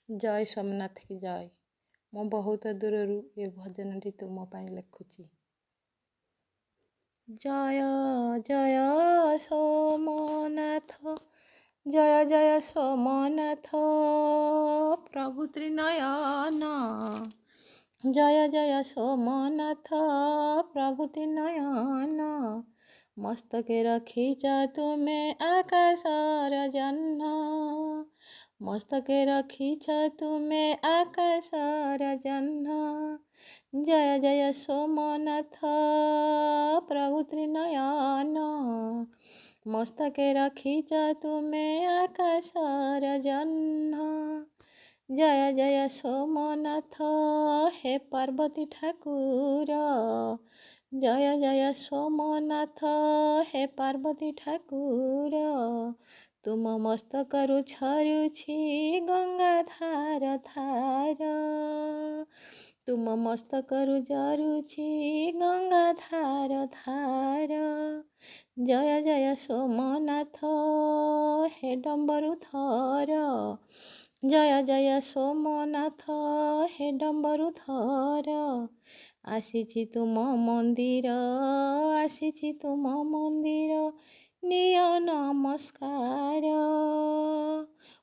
जय सोमनाथ की जय। ମୁଁ ବହୁତ ଦୂରରୁ ଏ ଭଜନଟି ତୁମ ପାଇଁ ଲେଖୁଛି। ଜୟ ଜୟ ସୋମନାଥ, ଜୟ ଜୟ ସୋମନାଥ ପ୍ରଭୁ ତ୍ରିନୟନ। ଜୟ ଜୟ ସୋମନାଥ ପ୍ରଭୁ ତ୍ରିନୟନ। ମସ୍ତକେ ରଖିଛ ତୁମେ ଆକାଶର ଜହ୍ନ। ମସ୍ତକେ ରଖିଛ ତୁମେ ଆକାଶର ଜହ୍ନ। ଜୟ ଜୟ ସୋମନାଥ ପ୍ରଭୁ ତ୍ରିନୟନ। ମସ୍ତକେ ରଖିଛ ତୁମେ ଆକାଶର ଜହ୍ନ। ଜୟ ଜୟ ସୋମନାଥ ହେ ପାର୍ବତୀ ଠାକୁର। ଜୟ ଜୟ ସୋମନାଥ ହେ ପାର୍ବତୀ ଠାକୁର। ତୁମ ମସ୍ତକରୁ ଝରୁଛି ଗଙ୍ଗାଧାର ଧାର। ତୁମ ମସ୍ତକରୁ ଝରୁଛି ଗଙ୍ଗାଧାର ଧାର। ଜୟ ଜୟ ସୋମନାଥ ହେ ଡମ୍ବରୁଧର। ଜୟ ଜୟ ସୋମନାଥ ହେ ଡମ୍ବରୁଧର। ଆସିଛି ତୁମ ମନ୍ଦିର, ଆସିଛି ତୁମ ମନ୍ଦିର, ନିଅ ନମସ୍କାର।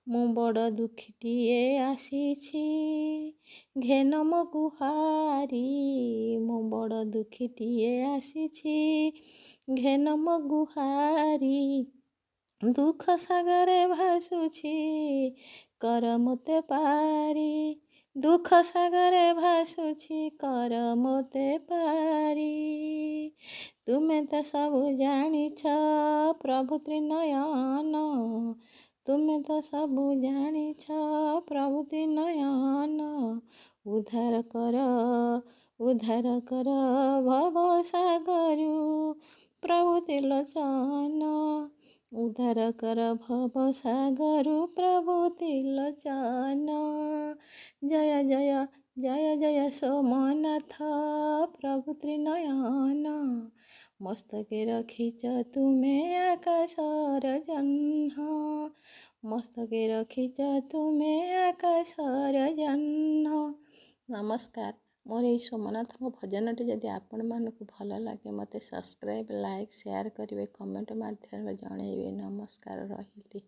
ମୁଁ ବଡ଼ ଦୁଃଖୀଟିଏ ଆସିଛି, ଘେନ ମୋ ଗୁହାରି। ମୁଁ ବଡ଼ ଦୁଃଖୀଟିଏ ଆସିଛି, ଘେନ ମୋ ଗୁହାରି। ଦୁଃଖ ସାଗରେ ଭାସୁଛି, କର ମୋତେ ପାରି। ଦୁଃଖ ସାଗରେ ଭାସୁଛି, କର ମୋତେ ପାରି। ତୁମେ ତ ସବୁ ଜାଣିଛ ପ୍ରଭୁ ତ୍ରିନୟନ। ତୁମେ ତ ସବୁ ଜାଣିଛ ପ୍ରଭୁ ତ୍ରିନୟନ। ଉଦ୍ଧାର କର ଭବ ସାଗରୁ ପ୍ରଭୁ ତ୍ରିଲୋଚନ। ଉଦ୍ଧାର କର ଭବ ସାଗରୁ ପ୍ରଭୁ ତ୍ରିଲୋଚନ। ଜୟ ଜୟ ଜୟ ଜୟ ସୋମନାଥ ପ୍ରଭୁ ତ୍ରିନୟନ। ମସ୍ତକେ ରଖିଛ ତୁମେ ଆକାଶର ଜହ୍ନ। ମସ୍ତକେ ରଖିଛ ତୁମେ ଆକାଶର ଜହ୍ନ। ନମସ୍କାର। ମୋର ଏହି ସୋମନାଥଙ୍କ ଭଜନଟି ଯଦି ଆପଣମାନଙ୍କୁ ଭଲ ଲାଗେ ମୋତେ ସବସ୍କ୍ରାଇବ୍, ଲାଇକ୍, ସେୟାର କରିବେ, କମେଣ୍ଟ ମାଧ୍ୟମରେ ଜଣାଇବେ। ନମସ୍କାର, ରହିଲି।